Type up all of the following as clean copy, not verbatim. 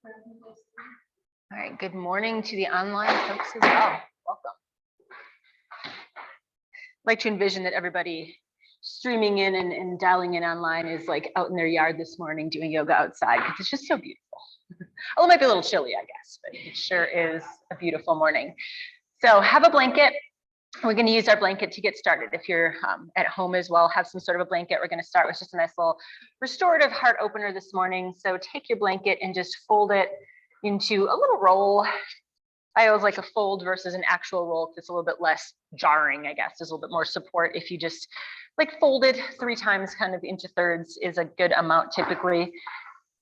All right, good morning to the online folks as well. Welcome. I'd like to envision that everybody streaming in and dialing in online is like out in their yard this morning doing yoga outside because it's just so beautiful. Although it might be a little chilly, I guess, but it sure is a beautiful morning. So have a blanket. We're going to use our blanket to get started. If you're at home as well, have some sort of a blanket. We're going to start with just a nice little restorative heart opener this morning. So take your blanket and just fold it into a little roll. I always like a fold versus an actual roll because it's a little bit less jarring, I guess. There's a little bit more support if you just like fold it 3 times kind of into thirds is a good amount typically.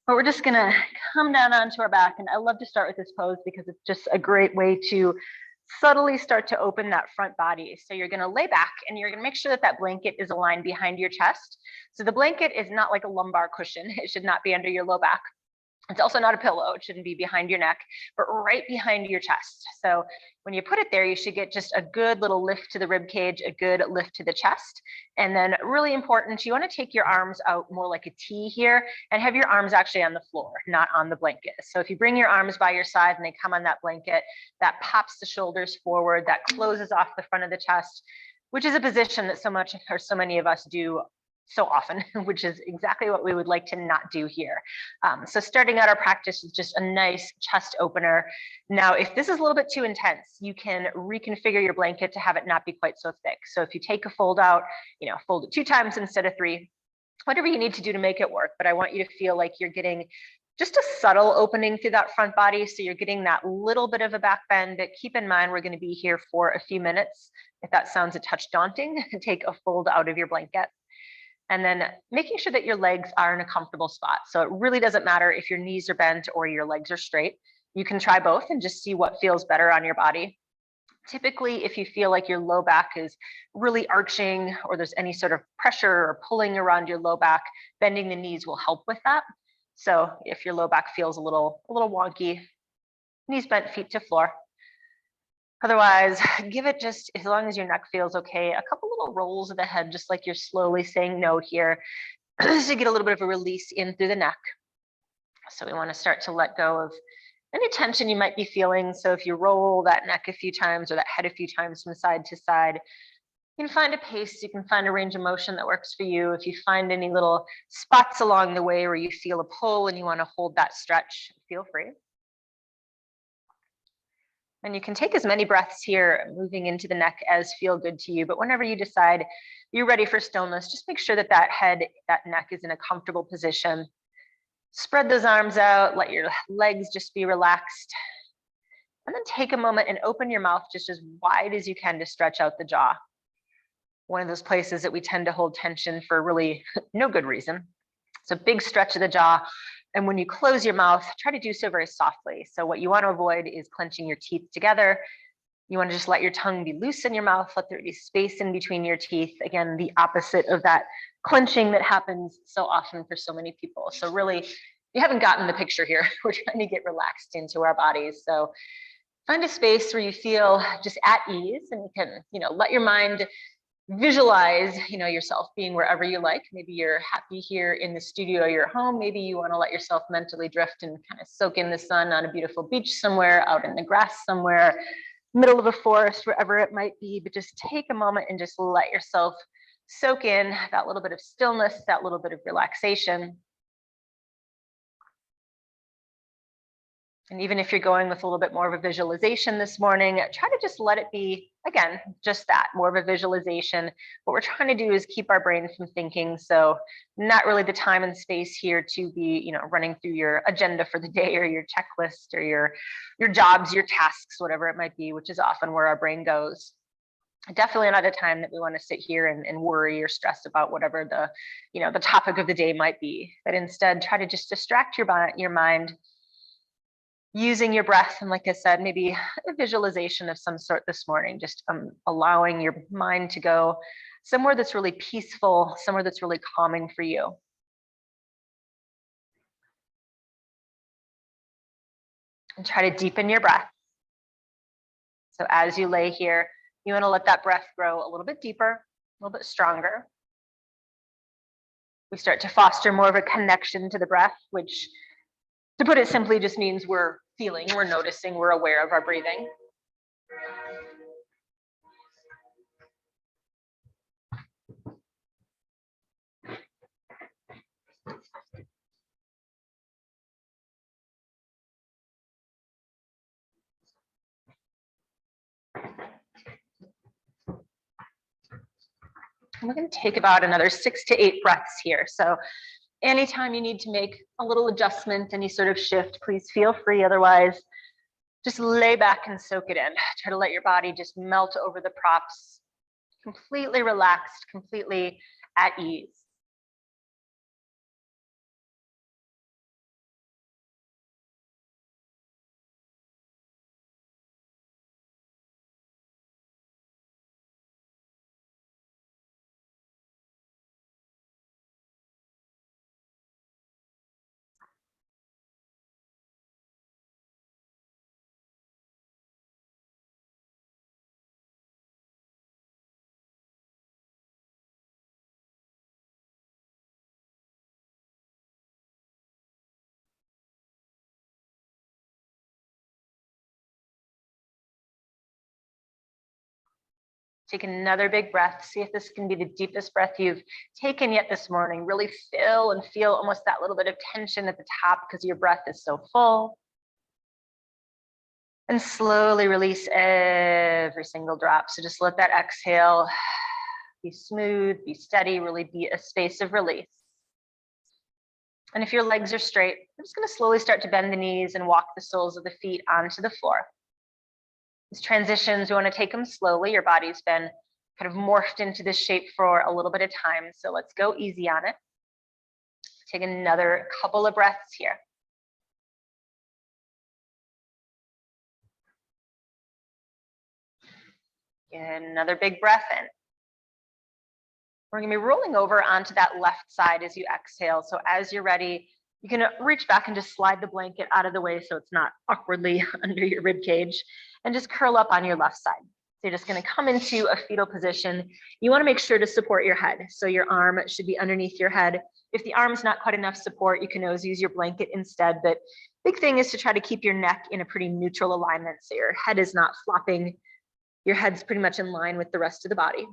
But we're just gonna come down onto our back. And I love to start with this pose because it's just a great way to subtly start to open that front body. So you're gonna lay back and you're gonna make sure that that blanket is aligned behind your chest. So the blanket is not like a lumbar cushion. It should not be under your low back. It's also not a pillow. It shouldn't be behind your neck, but right behind your chest. So when you put it there, you should get just a good little lift to the rib cage, a good lift to the chest. And then really important, you want to take your arms out more like a T here and have your arms actually on the floor, not on the blanket. So if you bring your arms by your side and they come on that blanket, that pops the shoulders forward, that closes off the front of the chest, which is a position that so many of us do so often, which is exactly what we would like to not do here. So starting out our practice is just a nice chest opener. Now, if this is a little bit too intense, you can reconfigure your blanket to have it not be quite so thick. So if you take a fold out, fold it 2 times instead of 3, whatever you need to do to make it work. But I want you to feel like you're getting just a subtle opening through that front body. So you're getting that little bit of a back bend, but keep in mind, we're going to be here for a few minutes. If that sounds a touch daunting, take a fold out of your blanket. And then making sure that your legs are in a comfortable spot. So it really doesn't matter if your knees are bent or your legs are straight. You can try both and just see what feels better on your body. Typically, if you feel like your low back is really arching or there's any sort of pressure or pulling around your low back, bending the knees will help with that. So if your low back feels a little wonky, knees bent, feet to floor. Otherwise, give it just, as long as your neck feels okay, a couple little rolls of the head, just like you're slowly saying no here, to get a little bit of a release in through the neck. So we want to start to let go of any tension you might be feeling. So if you roll that neck a few times or that head a few times from side to side, you can find a pace, you can find a range of motion that works for you. If you find any little spots along the way where you feel a pull and you want to hold that stretch, feel free. And you can take as many breaths here, moving into the neck, as feel good to you. But whenever you decide you're ready for stillness, just make sure that that head, that neck is in a comfortable position. Spread those arms out, let your legs just be relaxed. And then take a moment and open your mouth just as wide as you can to stretch out the jaw. One of those places that we tend to hold tension for really no good reason. So big stretch of the jaw. And when you close your mouth, try to do so very softly. So what you want to avoid is clenching your teeth together. You want to just let your tongue be loose in your mouth, let there be space in between your teeth. Again, the opposite of that clenching that happens so often for so many people. So really, you haven't gotten the picture here. We're trying to get relaxed into our bodies. So find a space where you feel just at ease and you can, let your mind visualize, yourself being wherever you like. Maybe you're happy here in the studio or your home. Maybe you want to let yourself mentally drift and kind of soak in the sun on a beautiful beach somewhere, out in the grass somewhere, middle of a forest, wherever it might be. But just take a moment and just let yourself soak in that little bit of stillness, that little bit of relaxation. And even if you're going with a little bit more of a visualization this morning, try to just let it be, again, just that, more of a visualization. What we're trying to do is keep our brain from thinking. So not really the time and space here to be, running through your agenda for the day or your checklist or your jobs, your tasks, whatever it might be, which is often where our brain goes. Definitely not a time that we want to sit here and worry or stress about whatever the topic of the day might be. But instead, try to just distract your mind, using your breath. And like I said, maybe a visualization of some sort this morning, just allowing your mind to go somewhere that's really peaceful, somewhere that's really calming for you. And try to deepen your breath. So as you lay here, you want to let that breath grow a little bit deeper, a little bit stronger. We start to foster more of a connection to the breath, which To put it simply, just means we're feeling, we're noticing, we're aware of our breathing. And we're going to take about another 6 to 8 breaths here. So anytime you need to make a little adjustment, any sort of shift, please feel free. Otherwise, just lay back and soak it in. Try to let your body just melt over the props, completely relaxed, completely at ease. Take another big breath. See if this can be the deepest breath you've taken yet this morning. Really fill and feel almost that little bit of tension at the top because your breath is so full. And slowly release every single drop. So just let that exhale be smooth, be steady, really be a space of release. And if your legs are straight, I'm just going to slowly start to bend the knees and walk the soles of the feet onto the floor. These transitions, we want to take them slowly. Your body's been kind of morphed into this shape for a little bit of time. So let's go easy on it. Take another couple of breaths here. Get another big breath in. We're going to be rolling over onto that left side as you exhale. So as you're ready, you can reach back and just slide the blanket out of the way so it's not awkwardly under your rib cage, and just curl up on your left side. So you're just going to come into a fetal position. You want to make sure to support your head. So your arm should be underneath your head. If the arm's not quite enough support, you can always use your blanket instead. But big thing is to try to keep your neck in a pretty neutral alignment. So your head is not flopping. Your head's pretty much in line with the rest of the body.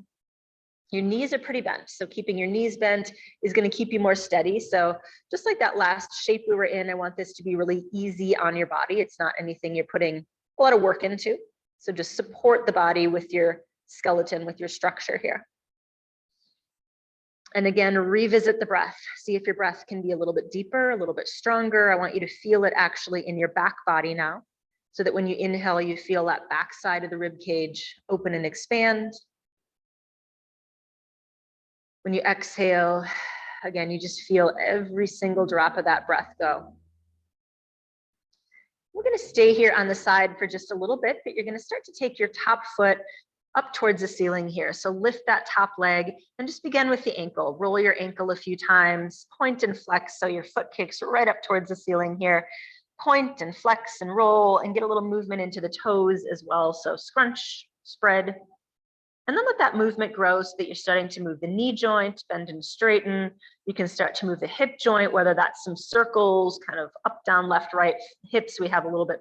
Your knees are pretty bent. So keeping your knees bent is going to keep you more steady. So just like that last shape we were in, I want this to be really easy on your body. It's not anything you're putting a lot of work into. So just support the body with your skeleton, with your structure here. And again, revisit the breath. See if your breath can be a little bit deeper, a little bit stronger. I want you to feel it actually in your back body now, so that when you inhale, you feel that back side of the rib cage open and expand. When you exhale, again, you just feel every single drop of that breath go. We're going to stay here on the side for just a little bit, but you're going to start to take your top foot up towards the ceiling here. So lift that top leg and just begin with the ankle. Roll your ankle a few times, point and flex so your foot kicks right up towards the ceiling here. Point and flex and roll and get a little movement into the toes as well. So scrunch, spread, and then let that movement grow so that you're starting to move the knee joint, bend and straighten. You can start to move the hip joint, whether that's some circles, kind of up, down, left, right. Hips, we have a little bit,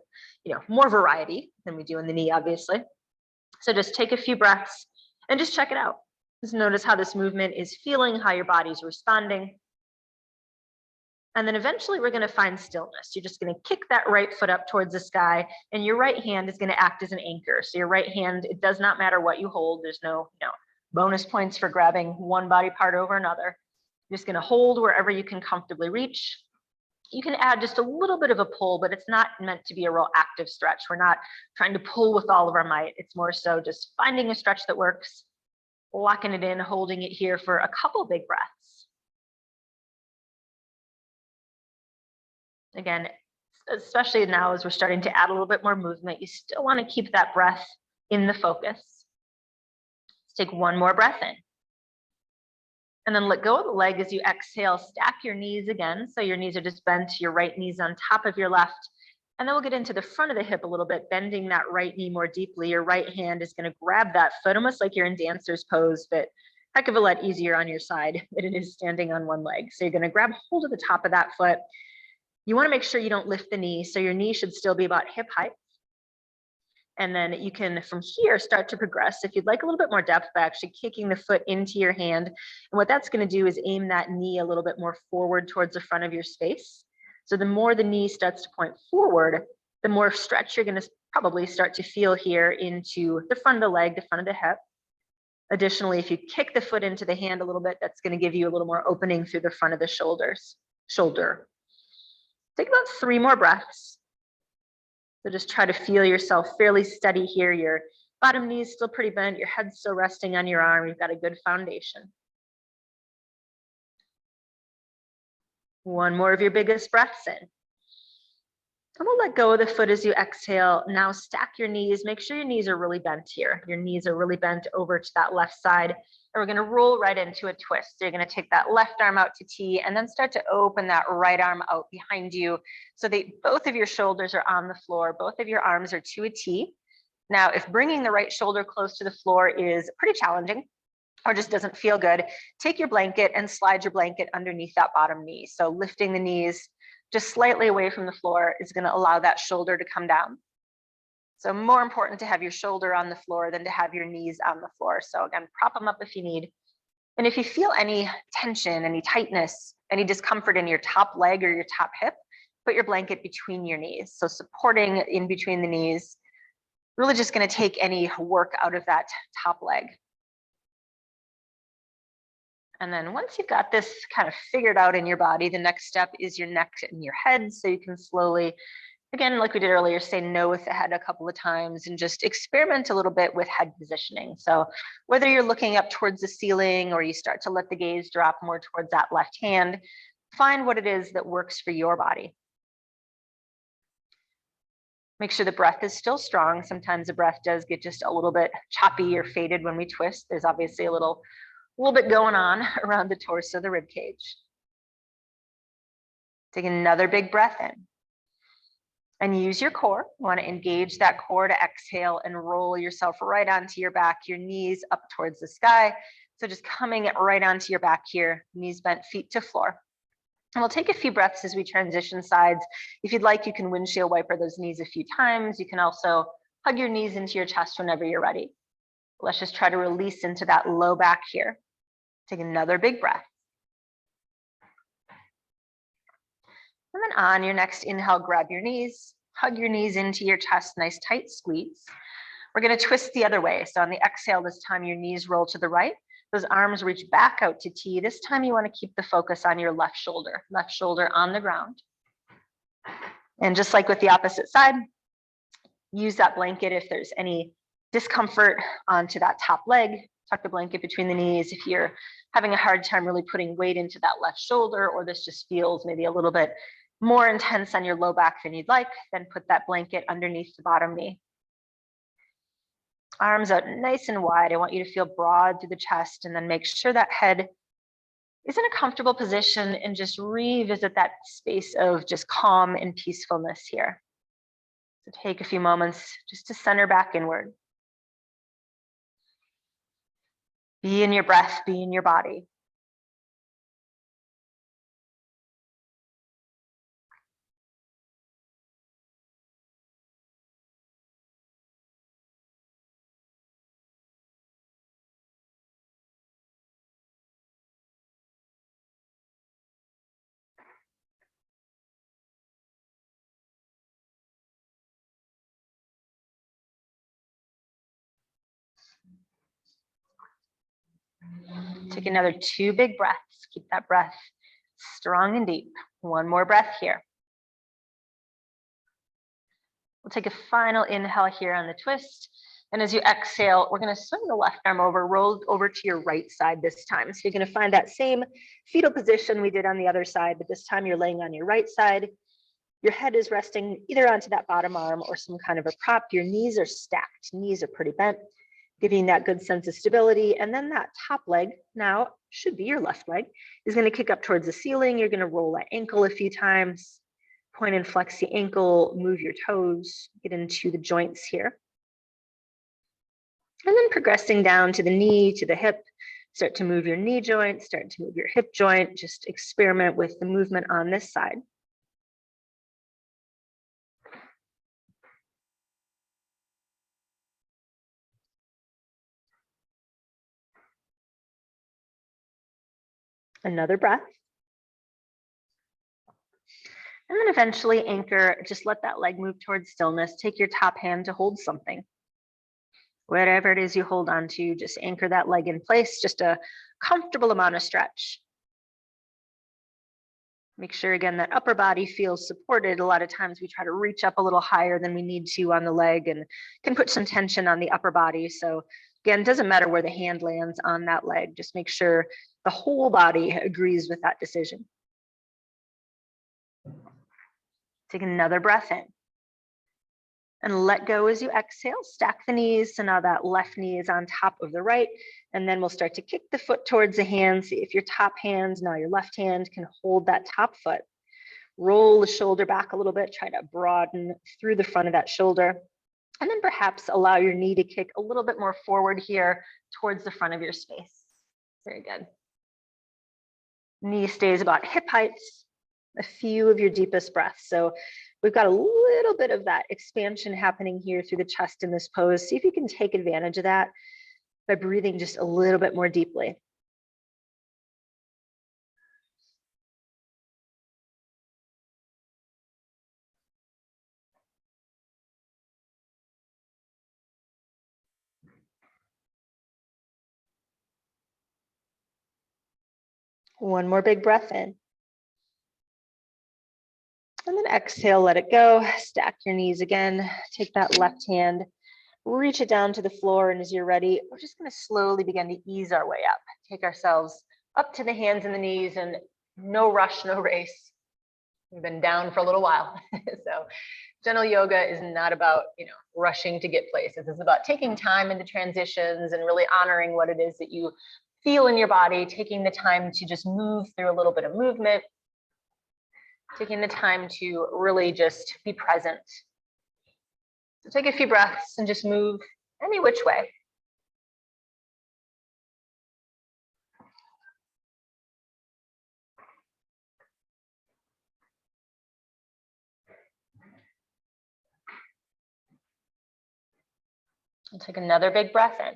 more variety than we do in the knee, obviously. So just take a few breaths and just check it out. Just notice how this movement is feeling, how your body's responding. And then eventually we're going to find stillness. You're just going to kick that right foot up towards the sky, and your right hand is going to act as an anchor. So your right hand, it does not matter what you hold. There's no, bonus points for grabbing one body part over another. You're just going to hold wherever you can comfortably reach. You can add just a little bit of a pull, but it's not meant to be a real active stretch. We're not trying to pull with all of our might. It's more so just finding a stretch that works, locking it in, holding it here for a couple big breaths. Again, especially now as we're starting to add a little bit more movement, you still want to keep that breath in the focus. Let's take one more breath in. And then let go of the leg as you exhale. Stack your knees again. So your knees are just bent, your right knee's on top of your left. And then we'll get into the front of the hip a little bit, bending that right knee more deeply. Your right hand is going to grab that foot, almost like you're in dancer's pose, but heck of a lot easier on your side than it is standing on one leg. So you're going to grab hold of the top of that foot. You want to make sure you don't lift the knee. So your knee should still be about hip height. And then you can, from here, start to progress. If you'd like a little bit more depth by actually kicking the foot into your hand. And what that's going to do is aim that knee a little bit more forward towards the front of your space. So the more the knee starts to point forward, the more stretch you're going to probably start to feel here into the front of the leg, the front of the hip. Additionally, if you kick the foot into the hand a little bit, that's going to give you a little more opening through the front of the shoulder. Take about 3 more breaths. So just try to feel yourself fairly steady here. Your bottom knee is still pretty bent. Your head's still resting on your arm. You've got a good foundation. One more of your biggest breaths in. And we'll let go of the foot as you exhale. Now stack your knees. Make sure your knees are really bent here. Your knees are really bent over to that left side. And we're going to roll right into a twist. So you're going to take that left arm out to T and then start to open that right arm out behind you so that both of your shoulders are on the floor. Both of your arms are to a T. Now, if bringing the right shoulder close to the floor is pretty challenging or just doesn't feel good, take your blanket and slide your blanket underneath that bottom knee. So lifting the knees just slightly away from the floor is going to allow that shoulder to come down. So more important to have your shoulder on the floor than to have your knees on the floor. So again, prop them up if you need. And if you feel any tension, any tightness, any discomfort in your top leg or your top hip, put your blanket between your knees. So supporting in between the knees, really just going to take any work out of that top leg. And then once you've got this kind of figured out in your body, the next step is your neck and your head. So you can slowly, again, like we did earlier, say no with the head a couple of times and just experiment a little bit with head positioning. So whether you're looking up towards the ceiling or you start to let the gaze drop more towards that left hand, find what it is that works for your body. Make sure the breath is still strong. Sometimes the breath does get just a little bit choppy or faded when we twist. There's obviously a little bit going on around the torso, the rib cage. Take another big breath in and use your core. You want to engage that core to exhale and roll yourself right onto your back, your knees up towards the sky. So just coming right onto your back here, knees bent, feet to floor. And we'll take a few breaths as we transition sides. If you'd like, you can windshield wiper those knees a few times. You can also hug your knees into your chest whenever you're ready. Let's just try to release into that low back here. Take another big breath. And then on your next inhale, grab your knees, hug your knees into your chest, nice tight squeeze. We're going to twist the other way. So on the exhale, this time your knees roll to the right. Those arms reach back out to T. This time you want to keep the focus on your left shoulder on the ground. And just like with the opposite side, use that blanket if there's any discomfort onto that top leg. Tuck the blanket between the knees. If you're having a hard time really putting weight into that left shoulder, or this just feels maybe a little bit more intense on your low back than you'd like, then put that blanket underneath the bottom knee. Arms out nice and wide. I want you to feel broad through the chest, and then make sure that head is in a comfortable position and just revisit that space of just calm and peacefulness here. So take a few moments just to center back inward. Be in your breath, be in your body. Take another 2 big breaths. Keep that breath strong and deep. One more breath here. We'll take a final inhale here on the twist. And as you exhale, we're going to swing the left arm over, roll over to your right side this time. So you're going to find that same fetal position we did on the other side, but this time you're laying on your right side. Your head is resting either onto that bottom arm or some kind of a prop. Your knees are stacked. Knees are pretty bent, giving that good sense of stability. And then that top leg, now should be your left leg, is going to kick up towards the ceiling. You're going to roll that ankle a few times, point and flex the ankle, move your toes, get into the joints here. And then progressing down to the knee, to the hip, start to move your knee joint, start to move your hip joint, just experiment with the movement on this side. Another breath. And then eventually anchor, just let that leg move towards stillness. Take your top hand to hold something. Whatever it is you hold on to, just anchor that leg in place, just a comfortable amount of stretch. Make sure, again, that upper body feels supported. A lot of times we try to reach up a little higher than we need to on the leg and can put some tension on the upper body. So again, it doesn't matter where the hand lands on that leg. Just make sure the whole body agrees with that decision. Take another breath in. And let go as you exhale. Stack the knees. So now that left knee is on top of the right. And then we'll start to kick the foot towards the hand. See if your top hand, now your left hand, can hold that top foot. Roll the shoulder back a little bit. Try to broaden through the front of that shoulder. And then perhaps allow your knee to kick a little bit more forward here towards the front of your space. Very good. Knee stays about hip height. A few of your deepest breaths. So we've got a little bit of that expansion happening here through the chest in this pose. See if you can take advantage of that by breathing just a little bit more deeply. One more big breath in. And then exhale, let it go. Stack your knees again. Take that left hand, reach it down to the floor. And as you're ready, we're just going to slowly begin to ease our way up. Take ourselves up to the hands and the knees, and no rush, no race. We've been down for a little while. So gentle yoga is not about, rushing to get places. It's about taking time in the transitions and really honoring what it is that you feel in your body, taking the time to just move through a little bit of movement, taking the time to really just be present. So take a few breaths and just move any which way. And take another big breath in.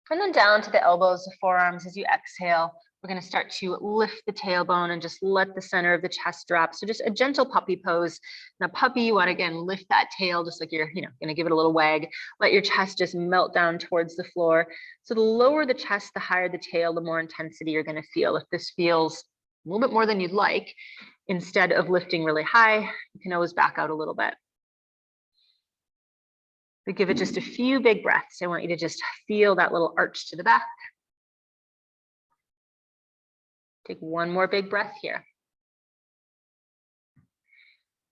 And then down to the elbows, the forearms as you exhale. We're going to start to lift the tailbone and just let the center of the chest drop. So just a gentle puppy pose. Now puppy, you want to again lift that tail just like you're going to give it a little wag. Let your chest just melt down towards the floor. So the lower the chest, the higher the tail, the more intensity you're going to feel. If this feels a little bit more than you'd like, instead of lifting really high, you can always back out a little bit. We give it just a few big breaths. I want you to just feel that little arch to the back. Take one more big breath here.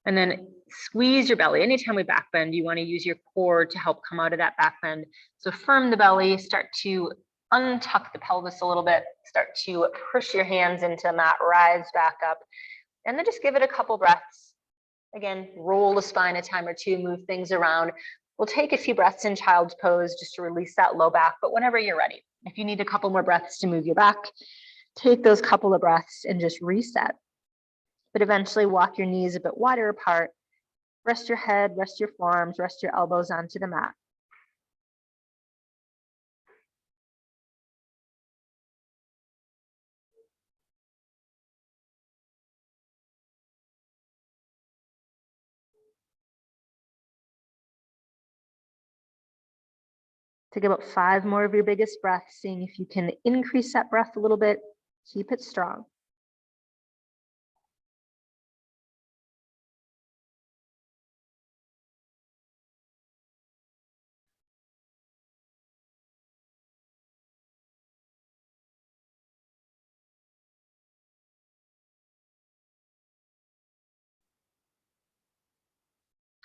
And then squeeze your belly. Anytime we back bend, you want to use your core to help come out of that back bend. So firm the belly, start to untuck the pelvis a little bit, start to push your hands into the mat, rise back up, and then just give it a couple breaths. Again, roll the spine a time or two, move things around. We'll take a few breaths in child's pose just to release that low back, but whenever you're ready, if you need a couple more breaths to move your back, take those couple of breaths and just reset. But eventually walk your knees a bit wider apart. Rest your head, rest your forearms, rest your elbows onto the mat. Take about 5 more of your biggest breaths, seeing if you can increase that breath a little bit. Keep it strong.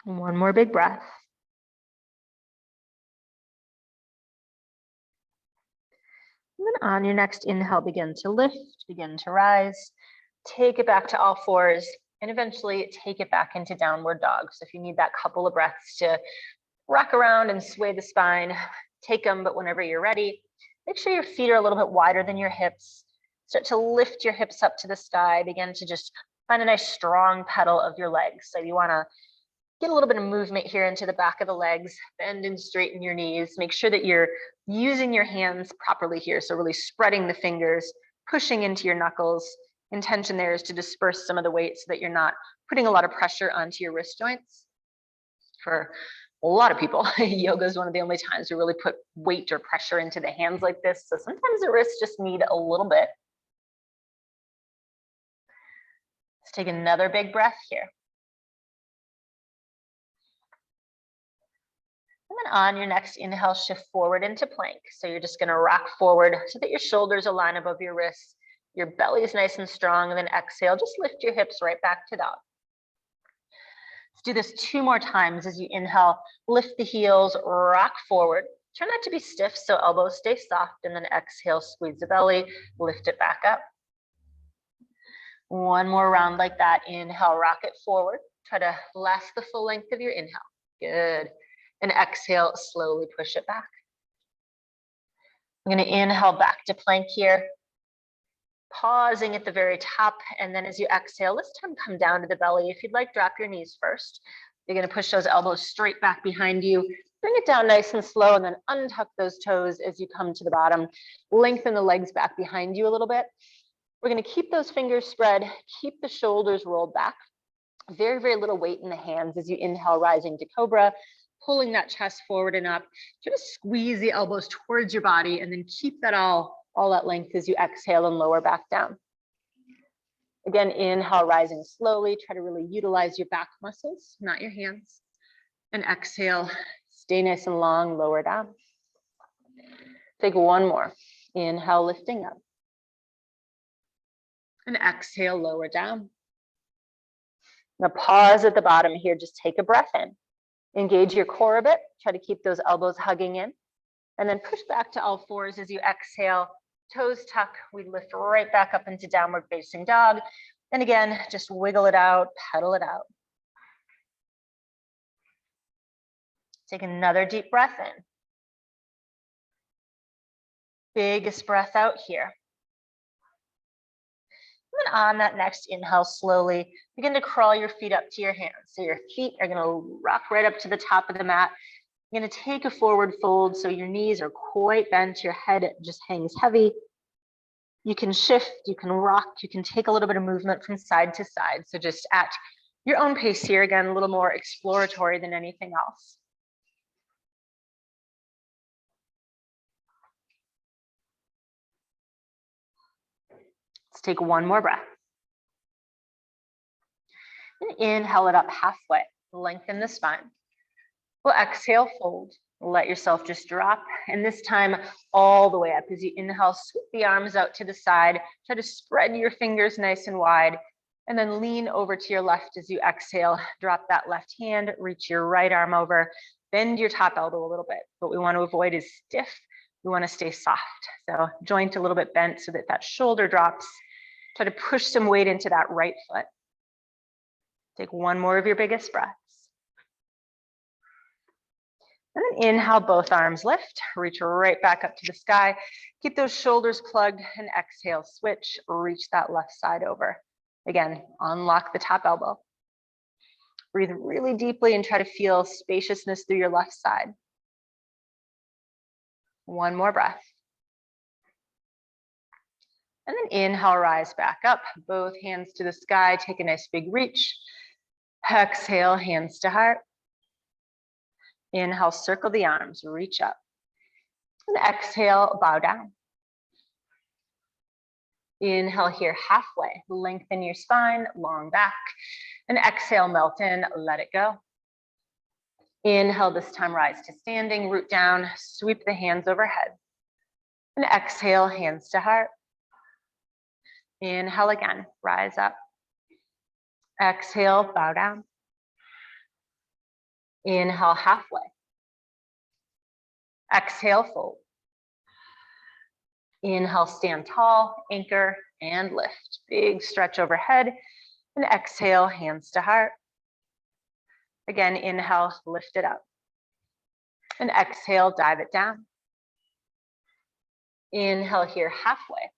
One more big breath. And then on your next inhale, begin to lift, begin to rise, take it back to all fours, and eventually take it back into downward dog. So if you need that couple of breaths to rock around and sway the spine, take them, but whenever you're ready, make sure your feet are a little bit wider than your hips. Start to lift your hips up to the sky, begin to just find a nice strong pedal of your legs. So you want to Get a little bit of movement here into the back of the legs, bend and straighten your knees. Make sure that you're using your hands properly here. So really spreading the fingers, pushing into your knuckles. Intention there is to disperse some of the weight so that you're not putting a lot of pressure onto your wrist joints. For a lot of people, yoga is one of the only times we really put weight or pressure into the hands like this. So sometimes the wrists just need a little bit. Let's take another big breath here. And then on your next inhale, shift forward into plank. So you're just gonna rock forward so that your shoulders align above your wrists. Your belly is nice and strong. And then exhale, just lift your hips right back to dog. Let's do this 2 more times. As you inhale, lift the heels, rock forward. Try not to be stiff, so elbows stay soft. And then exhale, squeeze the belly, lift it back up. 1 more round like that. Inhale, rock it forward. Try to last the full length of your inhale. Good. And exhale, slowly push it back. I'm going to inhale back to plank here. Pausing at the very top. And then as you exhale, this time come down to the belly. If you'd like, drop your knees first. You're going to push those elbows straight back behind you. Bring it down nice and slow and then untuck those toes as you come to the bottom. Lengthen the legs back behind you a little bit. We're going to keep those fingers spread. Keep the shoulders rolled back. Very, very little weight in the hands as you inhale, rising to cobra. Pulling that chest forward and up. Just squeeze the elbows towards your body and then keep that all that length as you exhale and lower back down. Again, inhale, rising slowly. Try to really utilize your back muscles, not your hands. And exhale, stay nice and long, lower down. Take 1 more. Inhale, lifting up. And exhale, lower down. Now pause at the bottom here. Just take a breath in. Engage your core a bit. Try to keep those elbows hugging in. And then push back to all fours as you exhale. Toes tuck. We lift right back up into downward facing dog. And again, just wiggle it out, pedal it out. Take another deep breath in. Biggest breath out here. And then on that next inhale, slowly begin to crawl your feet up to your hands. So your feet are going to rock right up to the top of the mat. You're going to take a forward fold so your knees are quite bent, your head just hangs heavy. You can shift, you can rock, you can take a little bit of movement from side to side. So just at your own pace here, again, a little more exploratory than anything else. Let's take 1 more breath. And inhale it up halfway, lengthen the spine. We'll exhale, fold. Let yourself just drop. And this time, all the way up. As you inhale, sweep the arms out to the side. Try to spread your fingers nice and wide. And then lean over to your left as you exhale. Drop that left hand, reach your right arm over. Bend your top elbow a little bit. What we want to avoid is stiff. We want to stay soft. So joint a little bit bent so that that shoulder drops. Try to push some weight into that right foot. Take 1 more of your biggest breaths. And then inhale, both arms lift, reach right back up to the sky. Keep those shoulders plugged and exhale, switch, reach that left side over. Again, unlock the top elbow. Breathe really deeply and try to feel spaciousness through your left side. 1 more breath. And then inhale, rise back up, both hands to the sky, take a nice big reach. Exhale, hands to heart. Inhale, circle the arms, reach up. And exhale, bow down. Inhale here halfway, lengthen your spine, long back. And exhale, melt in, let it go. Inhale, this time rise to standing, root down, sweep the hands overhead. And exhale, hands to heart. Inhale again, rise up. Exhale, bow down. Inhale, halfway. Exhale, fold. Inhale, stand tall, anchor, and lift. Big stretch overhead. And exhale, hands to heart. Again, inhale, lift it up. And exhale, dive it down. Inhale here, halfway.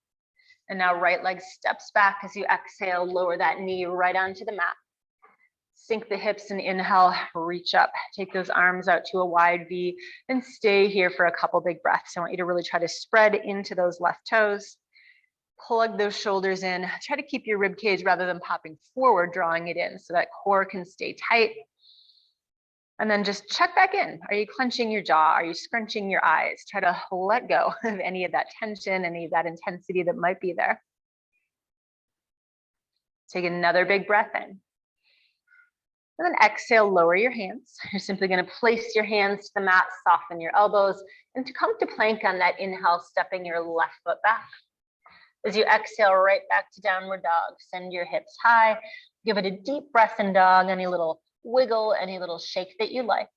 And now right leg steps back as you exhale, lower that knee right onto the mat. Sink the hips and inhale, reach up. Take those arms out to a wide V and stay here for a couple big breaths. I want you to really try to spread into those left toes. Plug those shoulders in. Try to keep your rib cage rather than popping forward, drawing it in so that core can stay tight. And then just check back in. Are you clenching your jaw? Are you scrunching your eyes? Try to let go of any of that tension, any of that intensity that might be there. Take another big breath in. And then exhale, lower your hands. You're simply going to place your hands to the mat, soften your elbows, and to come to plank on that inhale, stepping your left foot back. As you exhale, right back to downward dog. Send your hips high. Give it a deep breath in dog, any little wiggle, any little shake that you like.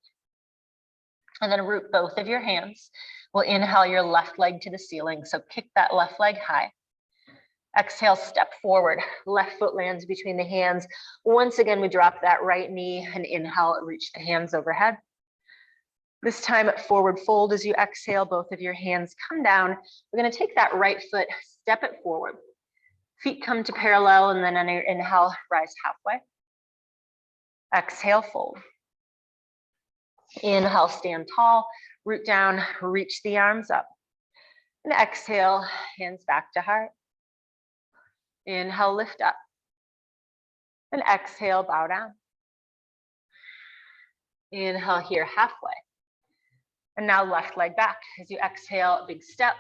And then root both of your hands. We'll inhale your left leg to the ceiling. So kick that left leg high. Exhale, step forward. Left foot lands between the hands. Once again, we drop that right knee and inhale, reach the hands overhead. This time, forward fold as you exhale, both of your hands come down. We're going to take that right foot, step it forward. Feet come to parallel, and then on your inhale, rise halfway. Exhale, fold. Inhale, stand tall, root down, reach the arms up. And exhale, hands back to heart. Inhale, lift up. And exhale, bow down. Inhale here, halfway. And now left leg back. As you exhale, big step.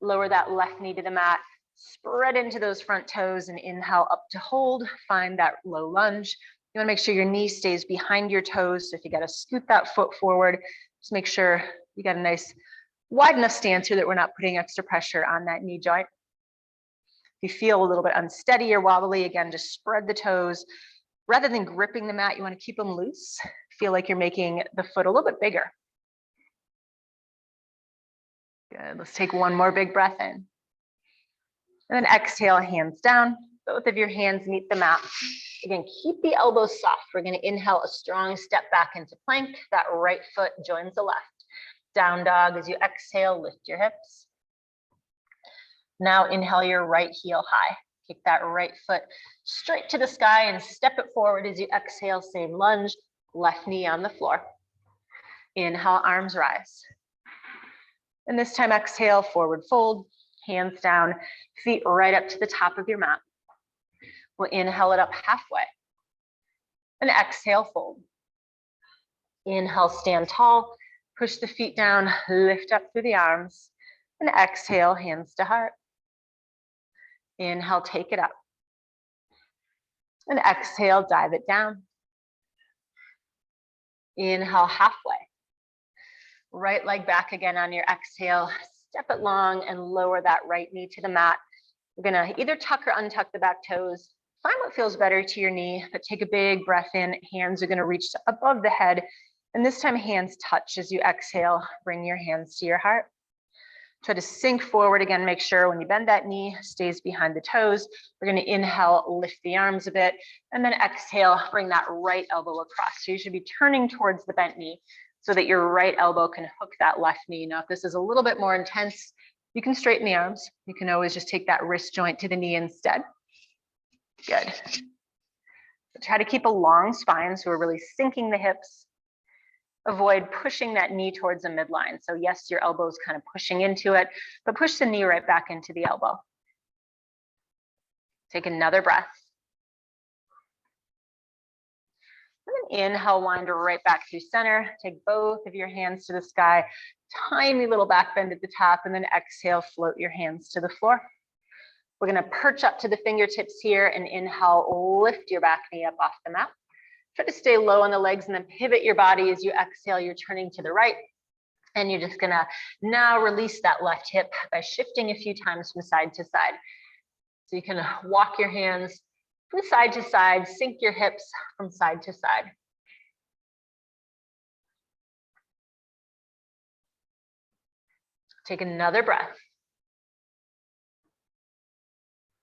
Lower that left knee to the mat. Spread into those front toes and inhale up to hold. Find that low lunge. You want to make sure your knee stays behind your toes. So if you got to scoot that foot forward, just make sure you got a nice wide enough stance here that we're not putting extra pressure on that knee joint. If you feel a little bit unsteady or wobbly, again, just spread the toes. Rather than gripping the mat, you want to keep them loose. Feel like you're making the foot a little bit bigger. Good. Let's take one more big breath in. And then exhale, hands down. Both of your hands meet the mat. Again, keep the elbows soft. We're going to inhale a strong step back into plank. That right foot joins the left. Down dog. As you exhale, lift your hips. Now inhale your right heel high. Kick that right foot straight to the sky and step it forward as you exhale, same lunge, left knee on the floor. Inhale, arms rise. And this time exhale, forward fold, hands down, feet right up to the top of your mat. We'll inhale it up halfway. And exhale, fold. Inhale, stand tall, push the feet down, lift up through the arms. And exhale, hands to heart. Inhale, take it up. And exhale, dive it down. Inhale, halfway. Right leg back again on your exhale. Step it long and lower that right knee to the mat. We're gonna either tuck or untuck the back toes. Find what feels better to your knee, but take a big breath in. Hands are gonna reach above the head. And this time hands touch as you exhale. Bring your hands to your heart. Try to sink forward again. Make sure when you bend that knee, stays behind the toes. We're going to inhale, lift the arms a bit, and then exhale, bring that right elbow across. So you should be turning towards the bent knee so that your right elbow can hook that left knee. Now, if this is a little bit more intense, you can straighten the arms. You can always just take that wrist joint to the knee instead. Good. Try to keep a long spine, so we're really sinking the hips. Avoid pushing that knee towards the midline. So yes, your elbow's kind of pushing into it, but push the knee right back into the elbow. Take another breath. And then inhale, wind right back through center. Take both of your hands to the sky. Tiny little back bend at the top, and then exhale, float your hands to the floor. We're gonna perch up to the fingertips here and inhale, lift your back knee up off the mat. Try to stay low on the legs and then pivot your body as you exhale. You're turning to the right. And you're just gonna now release that left hip by shifting a few times from side to side. So you can walk your hands from side to side, sink your hips from side to side. Take another breath.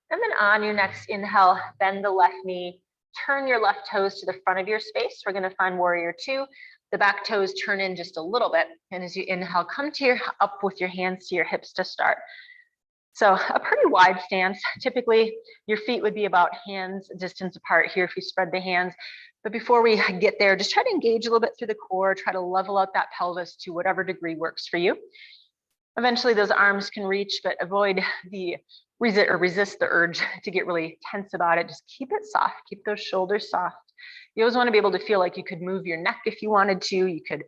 And then on your next inhale, bend the left knee. Turn your left toes to the front of your space. We're going to find warrior two. The back toes turn in just a little bit. And as you inhale, come to up with your hands to your hips to start. So a pretty wide stance. Typically, your feet would be about hands distance apart here if you spread the hands. But before we get there, just try to engage a little bit through the core, try to level out that pelvis to whatever degree works for you. Eventually those arms can reach, but avoid the resist the urge to get really tense about it. Just keep it soft, keep those shoulders soft. You always want to be able to feel like you could move your neck if you wanted to. You could,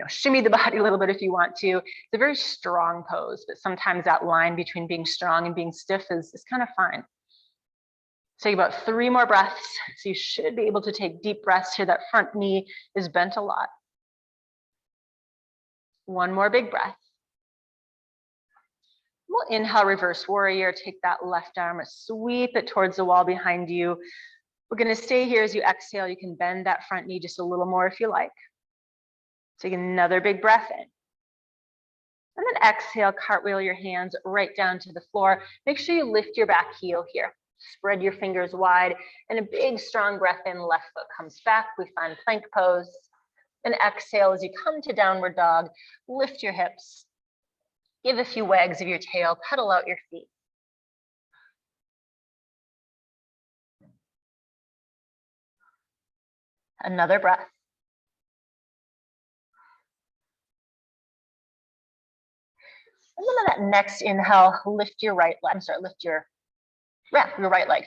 shimmy the body a little bit if you want to. It's a very strong pose, but sometimes that line between being strong and being stiff is kind of fine. Take about 3 more breaths. So you should be able to take deep breaths here. That front knee is bent a lot. 1 more big breath. We'll inhale, reverse warrior. Take that left arm, sweep it towards the wall behind you. We're going to stay here as you exhale. You can bend that front knee just a little more if you like. Take another big breath in. And then exhale, cartwheel your hands right down to the floor. Make sure you lift your back heel here. Spread your fingers wide, and a big strong breath in, left foot comes back. We find plank pose. And exhale as you come to downward dog. Lift your hips. Give a few wags of your tail, pedal out your feet. Another breath. And then on that next inhale, lift your right leg. Lift your right leg.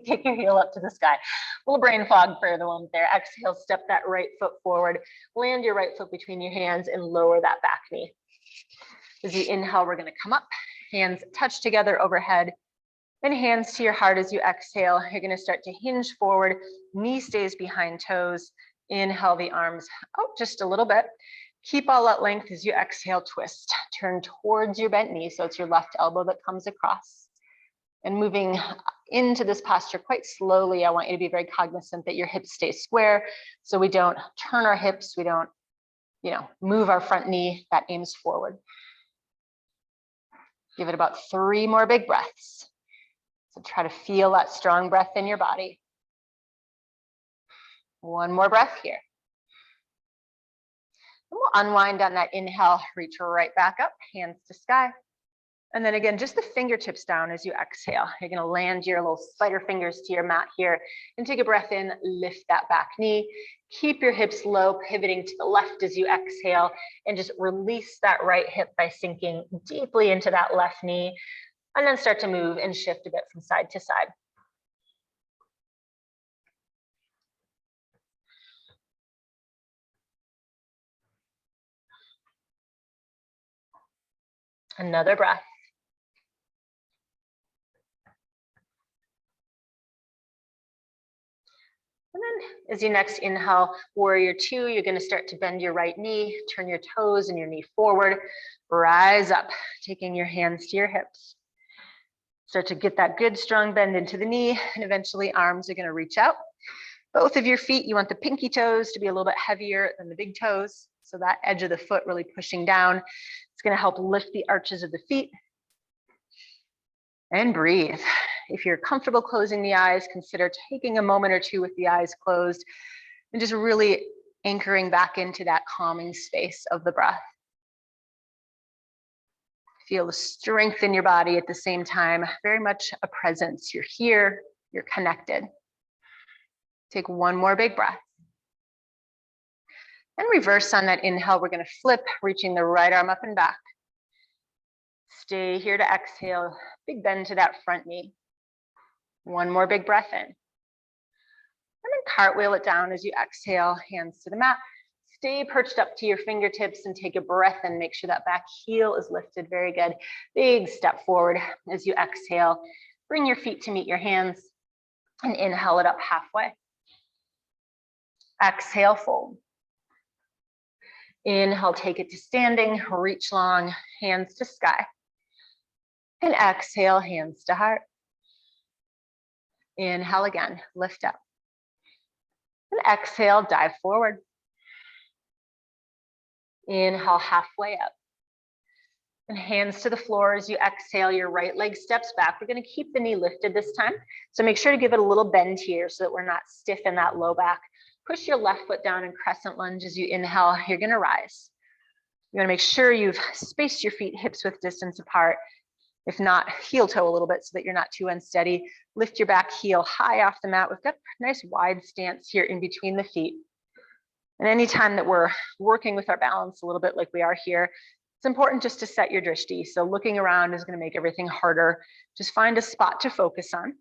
Kick your heel up to the sky. A little brain fog for the one there. Exhale, step that right foot forward. Land your right foot between your hands and lower that back knee. As you inhale, we're going to come up. Hands touch together overhead. Then hands to your heart as you exhale. You're going to start to hinge forward. Knee stays behind toes. Inhale the arms out just a little bit. Keep all that length as you exhale, twist. Turn towards your bent knee, so it's your left elbow that comes across. And moving into this posture quite slowly, I want you to be very cognizant that your hips stay square, so we don't turn our hips, we don't, move our front knee. That aims forward. Give it about 3 more big breaths. So try to feel that strong breath in your body. 1 more breath here. And we'll unwind on that inhale, reach right back up, hands to sky. And then again, just the fingertips down as you exhale. You're going to land your little spider fingers to your mat here and take a breath in, lift that back knee. Keep your hips low, pivoting to the left as you exhale, and just release that right hip by sinking deeply into that left knee, and then start to move and shift a bit from side to side. Another breath. And then as you next inhale, warrior 2, you're going to start to bend your right knee, turn your toes and your knee forward, rise up, taking your hands to your hips. Start to get that good strong bend into the knee, and eventually arms are going to reach out. Both of your feet, you want the pinky toes to be a little bit heavier than the big toes, so that edge of the foot really pushing down. It's going to help lift the arches of the feet. And breathe. If you're comfortable closing the eyes, consider taking a moment or 2 with the eyes closed and just really anchoring back into that calming space of the breath. Feel the strength in your body at the same time, very much a presence. You're here, you're connected. Take 1 more big breath. And reverse on that inhale, we're going to flip, reaching the right arm up and back. Stay here to exhale, big bend to that front knee. 1 more big breath in. And then cartwheel it down as you exhale, hands to the mat. Stay perched up to your fingertips and take a breath and make sure that back heel is lifted. Very good. Big step forward as you exhale. Bring your feet to meet your hands and inhale it up halfway. Exhale, fold. Inhale, take it to standing, reach long, hands to sky. And exhale, hands to heart. Inhale again, lift up. And exhale, dive forward. Inhale, halfway up. And hands to the floor as you exhale, your right leg steps back. We're going to keep the knee lifted this time. So make sure to give it a little bend here so that we're not stiff in that low back. Push your left foot down in crescent lunge as you inhale. You're going to rise. You're going to make sure you've spaced your feet hips width distance apart. If not, heel toe a little bit so that you're not too unsteady. Lift your back heel high off the mat. We've got a nice wide stance here in between the feet. And anytime that we're working with our balance a little bit like we are here, it's important just to set your drishti. So looking around is going to make everything harder. Just find a spot to focus on.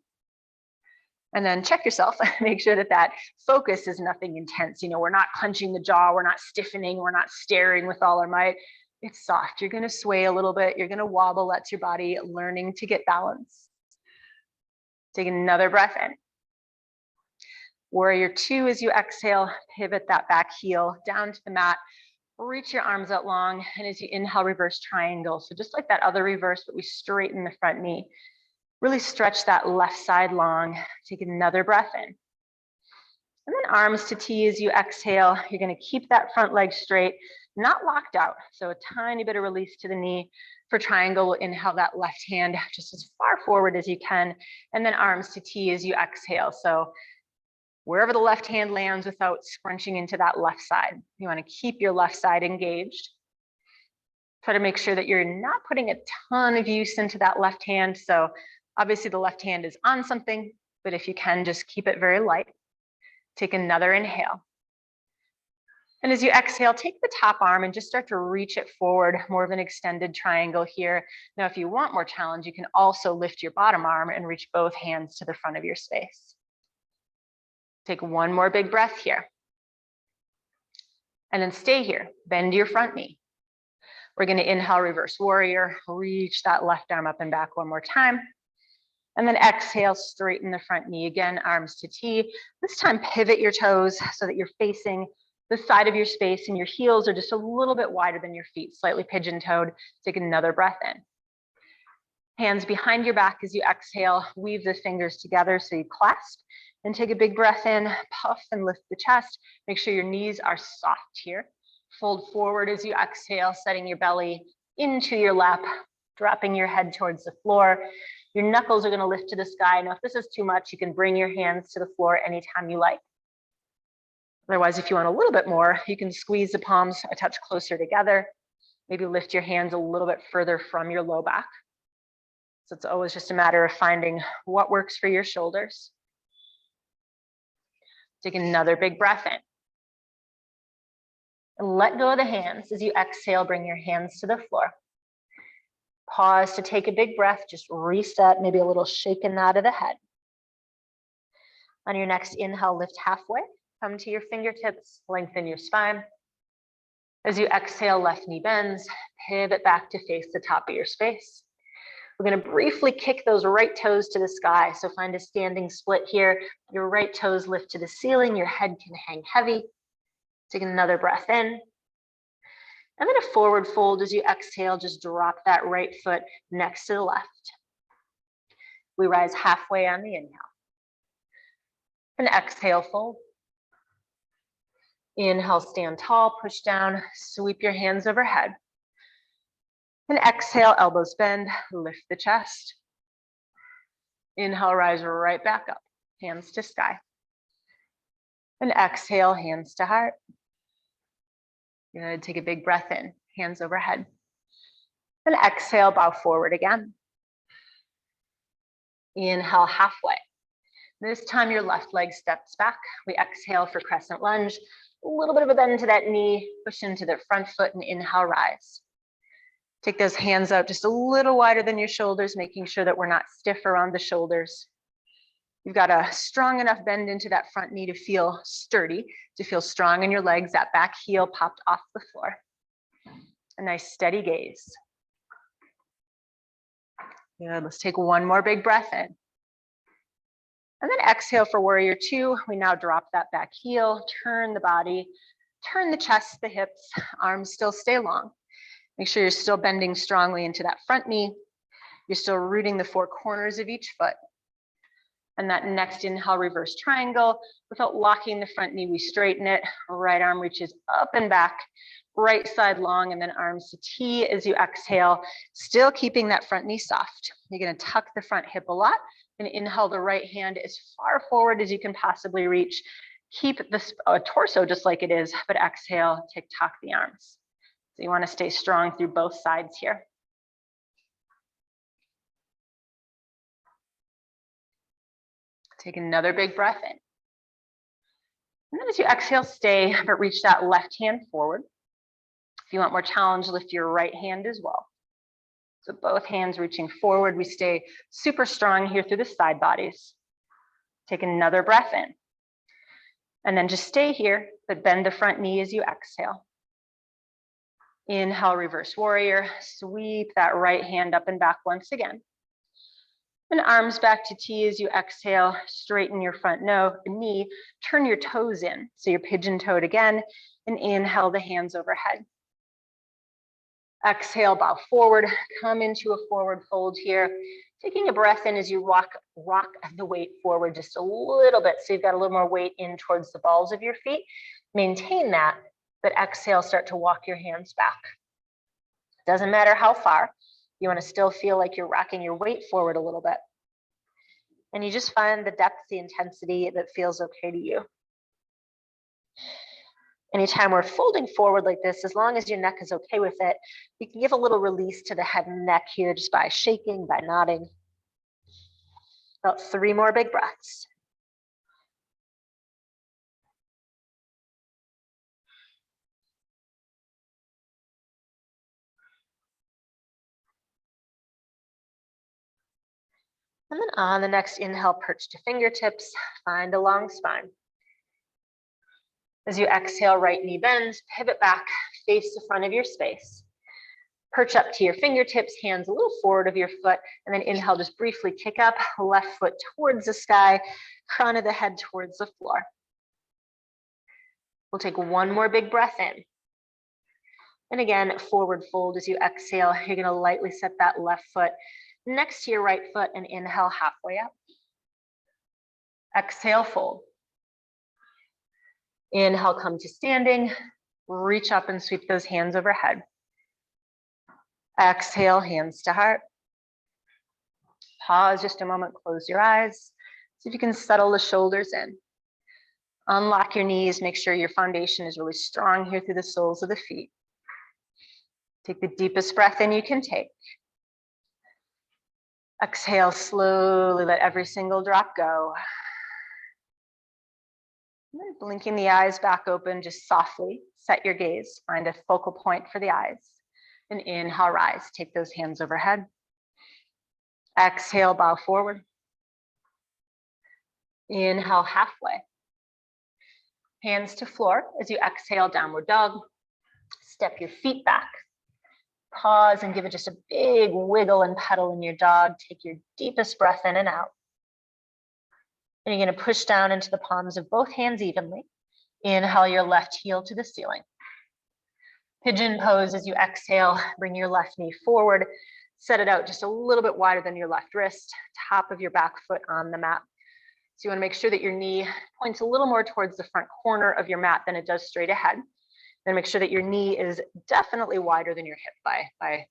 And then check yourself, make sure that that focus is nothing intense. You know, we're not clenching the jaw, we're not stiffening, we're not staring with all our might. It's soft. You're going to sway a little bit. You're going to wobble. That's your body learning to get balance. Take another breath in. Warrior two, as you exhale, pivot that back heel down to the mat. Reach your arms out long. And as you inhale, reverse triangle. So just like that other reverse, but we straighten the front knee. Really stretch that left side long. Take another breath in. And then arms to T as you exhale. You're going to keep that front leg straight, not locked out. So a tiny bit of release to the knee. For triangle, inhale that left hand just as far forward as you can. And then arms to T as you exhale. So wherever the left hand lands without scrunching into that left side. You want to keep your left side engaged. Try to make sure that you're not putting a ton of use into that left hand. So obviously the left hand is on something, but if you can, just keep it very light. Take another inhale. And as you exhale, take the top arm and just start to reach it forward, more of an extended triangle here. Now, if you want more challenge, you can also lift your bottom arm and reach both hands to the front of your space. Take one more big breath here. And then stay here, bend your front knee. We're going to inhale, reverse warrior, reach that left arm up and back one more time. And then exhale, straighten the front knee again, arms to T. This time, pivot your toes so that you're facing the side of your space and your heels are just a little bit wider than your feet, slightly pigeon-toed. Take another breath in. Hands behind your back as you exhale, weave the fingers together so you clasp and take a big breath in, puff and lift the chest. Make sure your knees are soft here. Fold forward as you exhale, setting your belly into your lap, dropping your head towards the floor. Your knuckles are going to lift to the sky. Now, if this is too much, you can bring your hands to the floor anytime you like. Otherwise, if you want a little bit more, you can squeeze the palms a touch closer together. Maybe lift your hands a little bit further from your low back. So it's always just a matter of finding what works for your shoulders. Take another big breath in. And let go of the hands. As you exhale, bring your hands to the floor. Pause to take a big breath, just reset, maybe a little shake and nod of the head. On your next inhale, lift halfway, come to your fingertips, lengthen your spine. As you exhale, left knee bends, pivot back to face the top of your space. We're going to briefly kick those right toes to the sky. So find a standing split here. Your right toes lift to the ceiling, your head can hang heavy. Take another breath in. And then a forward fold as you exhale, just drop that right foot next to the left. We rise halfway on the inhale. And exhale, fold. Inhale, stand tall, push down, sweep your hands overhead. And exhale, elbows bend, lift the chest. Inhale, rise right back up, hands to sky. And exhale, hands to heart. You're going to take a big breath in, hands overhead. And exhale, bow forward again. Inhale, halfway. This time your left leg steps back. We exhale for crescent lunge. A little bit of a bend to that knee, push into the front foot and inhale, rise. Take those hands out just a little wider than your shoulders, making sure that we're not stiff around the shoulders. You've got a strong enough bend into that front knee to feel sturdy, to feel strong in your legs. That back heel popped off the floor. A nice steady gaze. Good, let's take one more big breath in. And then exhale for warrior two. We now drop that back heel, turn the body, turn the chest, the hips, arms still stay long. Make sure you're still bending strongly into that front knee. You're still rooting the four corners of each foot. And that next inhale, reverse triangle. Without locking the front knee, we straighten it. Right arm reaches up and back, right side long, and then arms to T as you exhale, still keeping that front knee soft. You're going to tuck the front hip a lot and inhale the right hand as far forward as you can possibly reach. Keep the torso just like it is, but exhale, tuck the arms. So you want to stay strong through both sides here. Take another big breath in. And then as you exhale, stay, but reach that left hand forward. If you want more challenge, lift your right hand as well. So both hands reaching forward. We stay super strong here through the side bodies. Take another breath in. And then just stay here, but bend the front knee as you exhale. Inhale, reverse warrior. Sweep that right hand up and back once again. And arms back to T as you exhale. Straighten your front knee. Turn your toes in. So you're pigeon-toed again. And inhale, the hands overhead. Exhale, bow forward. Come into a forward fold here. Taking a breath in as you rock the weight forward just a little bit. So you've got a little more weight in towards the balls of your feet. Maintain that, but exhale, start to walk your hands back. Doesn't matter how far. You want to still feel like you're rocking your weight forward a little bit. And you just find the depth, the intensity that feels okay to you. Anytime we're folding forward like this, as long as your neck is okay with it, you can give a little release to the head and neck here just by shaking, by nodding. About 3 more big breaths. And then on the next inhale, perch to fingertips, find a long spine. As you exhale, right knee bends, pivot back, face the front of your space. Perch up to your fingertips, hands a little forward of your foot, and then inhale, just briefly kick up, left foot towards the sky, crown of the head towards the floor. We'll take 1 more big breath in. And again, forward fold as you exhale. You're gonna lightly set that left foot next to your right foot and inhale halfway up. Exhale, fold. Inhale, come to standing. Reach up and sweep those hands overhead. Exhale, hands to heart. Pause just a moment, close your eyes. See if you can settle the shoulders in. Unlock your knees, make sure your foundation is really strong here through the soles of the feet. Take the deepest breath in you can take. Exhale, slowly let every single drop go. Blinking the eyes back open, just softly set your gaze. Find a focal point for the eyes. And inhale, rise. Take those hands overhead. Exhale, bow forward. Inhale, halfway. Hands to floor. As you exhale, downward dog. Step your feet back. Pause and give it just a big wiggle and pedal in your dog. Take your deepest breath in and out. And you're going to push down into the palms of both hands evenly. Inhale your left heel to the ceiling. Pigeon pose as you exhale. Bring your left knee forward. Set it out just a little bit wider than your left wrist. Top of your back foot on the mat. So you want to make sure that your knee points a little more towards the front corner of your mat than it does straight ahead. Then make sure that your knee is definitely wider than your hip by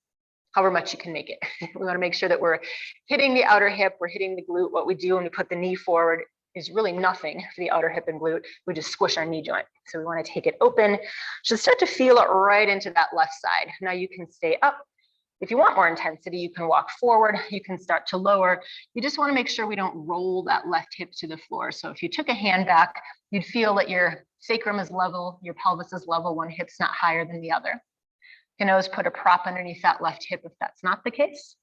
however much you can make it. We want to make sure that we're hitting the outer hip, we're hitting the glute. What we do when we put the knee forward is really nothing for the outer hip and glute. We just squish our knee joint. So we want to take it open. Just start to feel it right into that left side. Now you can stay up. If you want more intensity, you can walk forward. You can start to lower. You just want to make sure we don't roll that left hip to the floor. So if you took a hand back, you'd feel that your sacrum is level, your pelvis is level, one hip's not higher than the other. You can always put a prop underneath that left hip if that's not the case.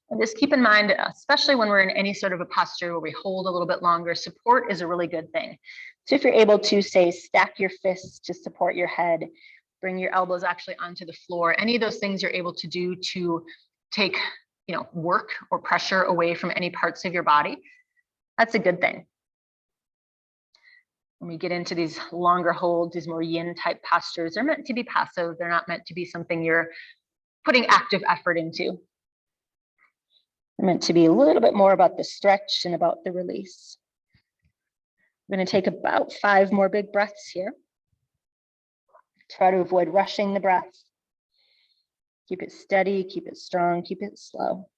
And just keep in mind, especially when we're in any sort of a posture where we hold a little bit longer, support is a really good thing. So if you're able to, say, stack your fists to support your head, bring your elbows actually onto the floor, any of those things you're able to do to take, work or pressure away from any parts of your body, that's a good thing. When we get into these longer holds, these more yin type postures, they're meant to be passive. They're not meant to be something you're putting active effort into. They're meant to be a little bit more about the stretch and about the release. I'm going to take about 5 more big breaths here. Try to avoid rushing the breath. Keep it steady, keep it strong, keep it slow.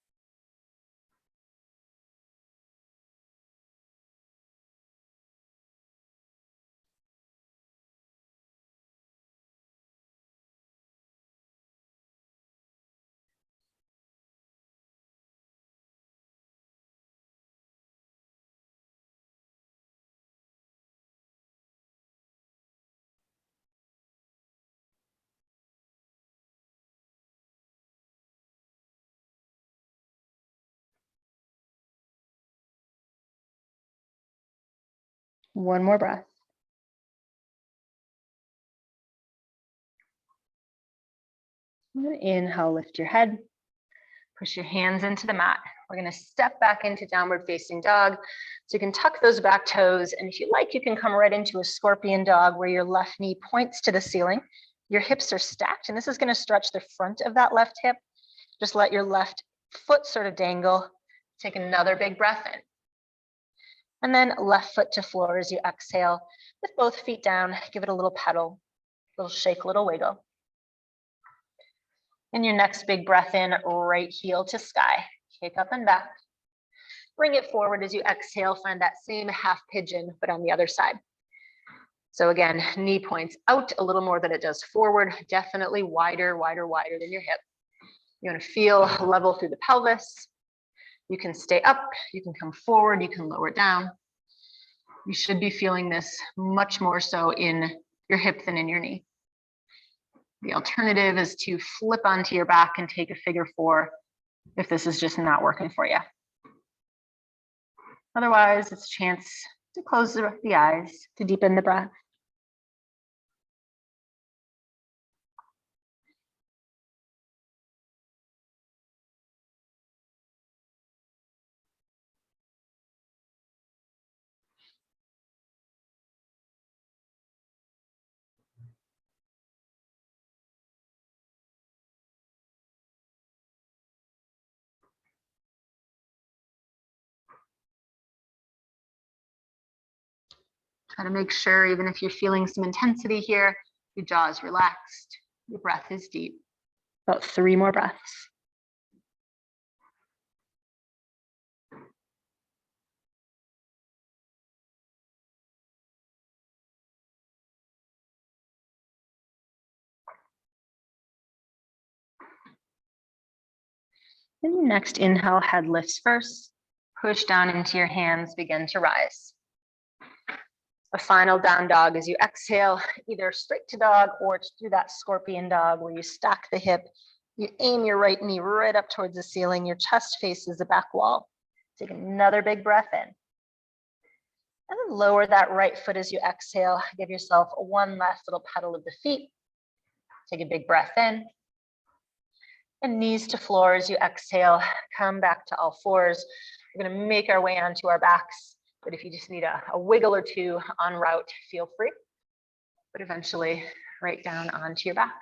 One more breath. And inhale, lift your head. Push your hands into the mat. We're going to step back into downward facing dog. So you can tuck those back toes. And if you like, you can come right into a scorpion dog where your left knee points to the ceiling. Your hips are stacked, and this is going to stretch the front of that left hip. Just let your left foot sort of dangle. Take another big breath in. And then left foot to floor as you exhale with both feet down. Give it a little pedal, little shake, little wiggle. And your next big breath in, right heel to sky. Kick up and back. Bring it forward as you exhale. Find that same half pigeon, but on the other side. So again, knee points out a little more than it does forward. Definitely wider, wider, wider than your hip. You want to feel level through the pelvis. You can stay up, you can come forward, you can lower down. You should be feeling this much more so in your hip than in your knee. The alternative is to flip onto your back and take a figure 4 if this is just not working for you. Otherwise, it's a chance to close the eyes, to deepen the breath. Try to make sure, even if you're feeling some intensity here, your jaw is relaxed, your breath is deep. About 3 more breaths. And your next inhale, head lifts first. Push down into your hands, begin to rise. A final down dog as you exhale, either straight to dog or do that scorpion dog where you stack the hip. You aim your right knee right up towards the ceiling. Your chest faces the back wall. Take another big breath in. And then lower that right foot as you exhale. Give yourself one last little pedal of the feet. Take a big breath in. And knees to floor as you exhale. Come back to all fours. We're going to make our way onto our backs. But if you just need a wiggle or two en route, feel free. But eventually, right down onto your back.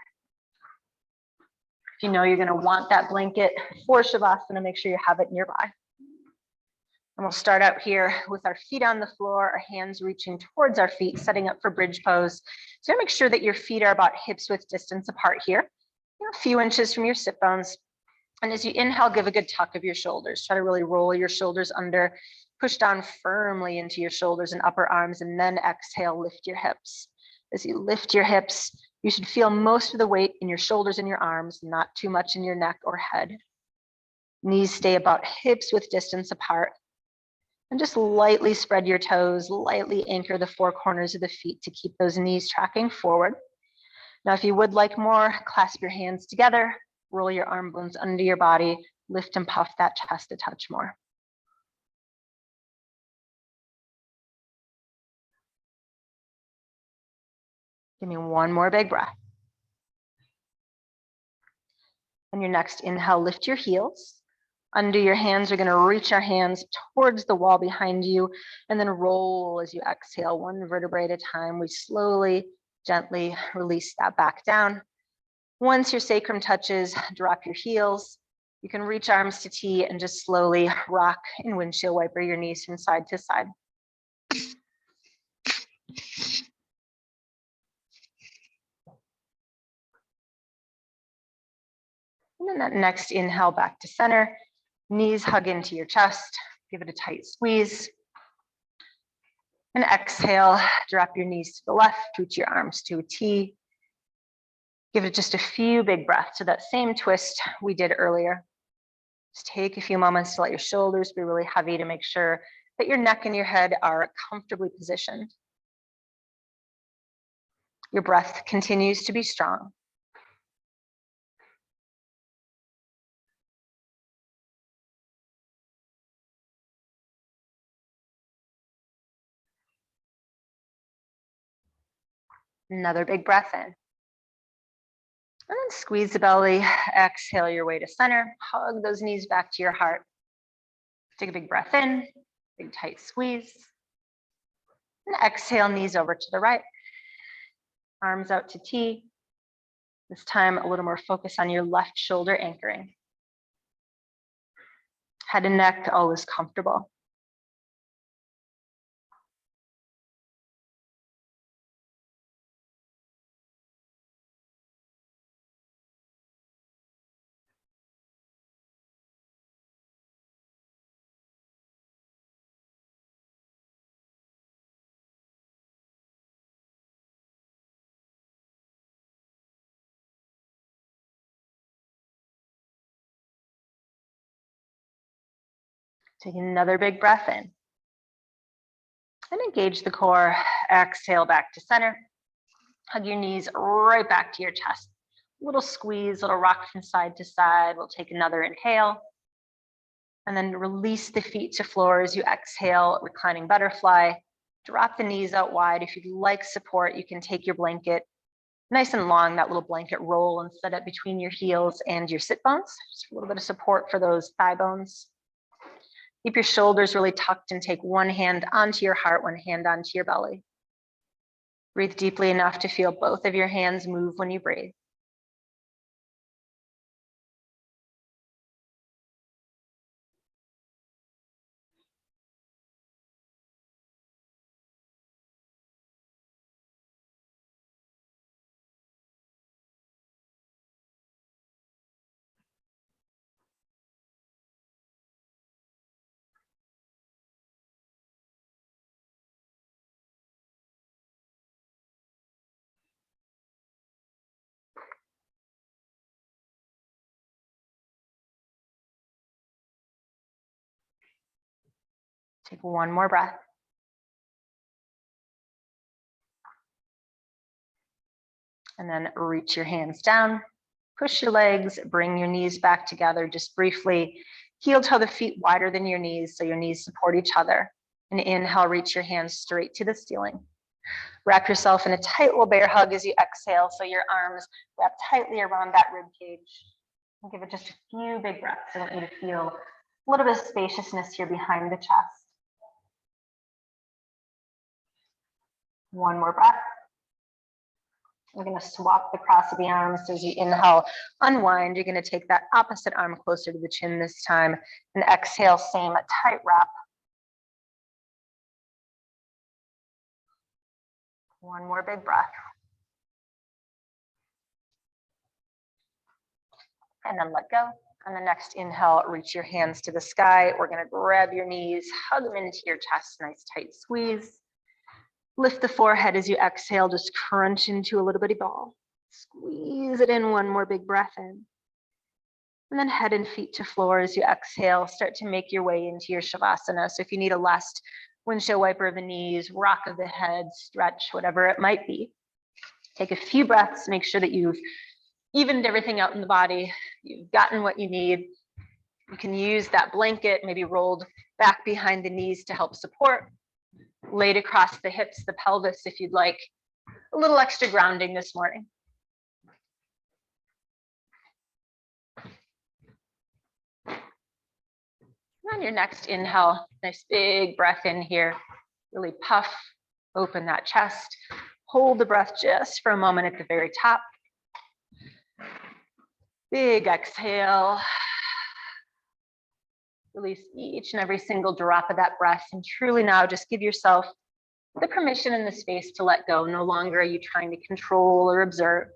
If you know you're going to want that blanket for Shavasana, make sure you have it nearby. And we'll start out here with our feet on the floor, our hands reaching towards our feet, setting up for bridge pose. So make sure that your feet are about hips width distance apart here, a few inches from your sit bones. And as you inhale, give a good tuck of your shoulders. Try to really roll your shoulders under, push down firmly into your shoulders and upper arms, and then exhale, lift your hips. As you lift your hips, you should feel most of the weight in your shoulders and your arms, not too much in your neck or head. Knees stay about hips width distance apart. And just lightly spread your toes, lightly anchor the 4 corners of the feet to keep those knees tracking forward. Now, if you would like more, clasp your hands together, roll your arm bones under your body, lift and puff that chest a touch more. Give me one more big breath. On your next inhale, lift your heels. Under your hands, you're going to reach our hands towards the wall behind you and then roll as you exhale, 1 vertebrae at a time. We slowly, gently release that back down. Once your sacrum touches, drop your heels. You can reach arms to T and just slowly rock and windshield wiper your knees from side to side. And then that next inhale back to center. Knees hug into your chest. Give it a tight squeeze. And exhale, drop your knees to the left, reach your arms to a T. Give it just a few big breaths. So that same twist we did earlier. Just take a few moments to let your shoulders be really heavy to make sure that your neck and your head are comfortably positioned. Your breath continues to be strong. Another big breath in. And then squeeze the belly, exhale your way to center. Hug those knees back to your heart. Take a big breath in, big tight squeeze. And exhale, knees over to the right. Arms out to T. This time, a little more focus on your left shoulder anchoring. Head and neck always comfortable. Take another big breath in. And engage the core. Exhale back to center. Hug your knees right back to your chest. Little squeeze, little rock from side to side. We'll take another inhale. And then release the feet to floor as you exhale, reclining butterfly. Drop the knees out wide. If you'd like support, you can take your blanket nice and long, that little blanket roll, and set it between your heels and your sit bones. Just a little bit of support for those thigh bones. Keep your shoulders really tucked and take one hand onto your heart, one hand onto your belly. Breathe deeply enough to feel both of your hands move when you breathe. Take one more breath. And then reach your hands down, push your legs, bring your knees back together just briefly. Heel toe the feet wider than your knees so your knees support each other. And inhale, reach your hands straight to the ceiling. Wrap yourself in a tight little bear hug as you exhale so your arms wrap tightly around that rib cage. And give it just a few big breaths. I want you to feel a little bit of spaciousness here behind the chest. One more breath. We're going to swap the cross of the arms. So as you inhale, unwind. You're going to take that opposite arm closer to the chin this time. And exhale, same, a tight wrap. One more big breath. And then let go. On the next inhale, reach your hands to the sky. We're going to grab your knees, hug them into your chest, nice tight squeeze. Lift the forehead as you exhale, just crunch into a little bitty ball. Squeeze it in, one more big breath in. And then head and feet to floor as you exhale. Start to make your way into your Shavasana. So if you need a last windshield wiper of the knees, rock of the head, stretch, whatever it might be. Take a few breaths, make sure that you've evened everything out in the body. You've gotten what you need. You can use that blanket, maybe rolled back behind the knees to help support. Laid across the hips, the pelvis, if you'd like a little extra grounding this morning. On your next inhale, nice big breath in here. Really puff, open that chest. Hold the breath just for a moment at the very top. Big exhale. Release each and every single drop of that breath. And truly now just give yourself the permission and the space to let go. No longer are you trying to control or observe.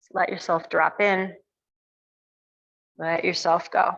Just let yourself drop in. Let yourself go.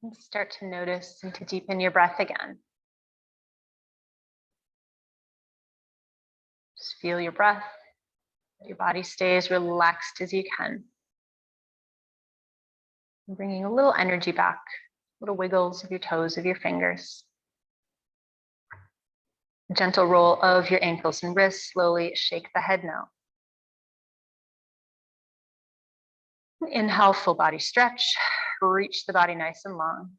And start to notice and to deepen your breath again. Just feel your breath. Your body stay as relaxed as you can. And bringing a little energy back, little wiggles of your toes, of your fingers. A gentle roll of your ankles and wrists. Slowly shake the head now. Inhale, full body stretch. Reach the body nice and long.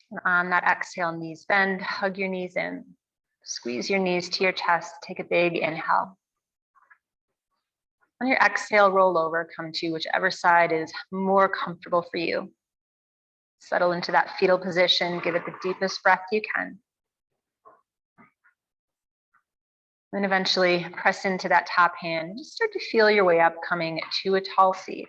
And on that exhale, knees bend, hug your knees in. Squeeze your knees to your chest. Take a big inhale. On your exhale, roll over, come to whichever side is more comfortable for you. Settle into that fetal position. Give it the deepest breath you can. Then eventually press into that top hand. Just start to feel your way up, coming to a tall seat.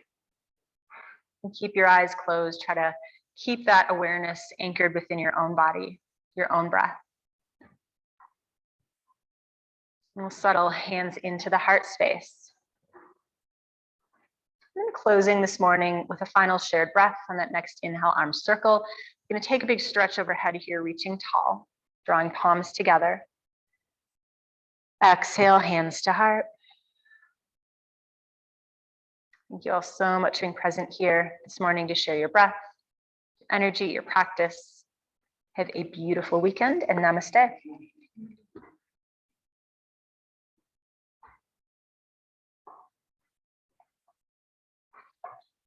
And keep your eyes closed. Try to keep that awareness anchored within your own body, your own breath. And we'll settle hands into the heart space. And then closing this morning with a final shared breath on that next inhale, arms circle. You're going to take a big stretch overhead here, reaching tall, drawing palms together. Exhale, hands to heart. Thank you all so much for being present here this morning to share your breath, your energy, your practice. Have a beautiful weekend and namaste.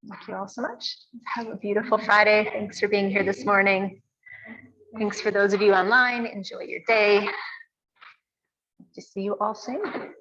Thank you all so much. Have a beautiful Friday. Thanks for being here this morning. Thanks for those of you online. Enjoy your day. Hope to see you all soon.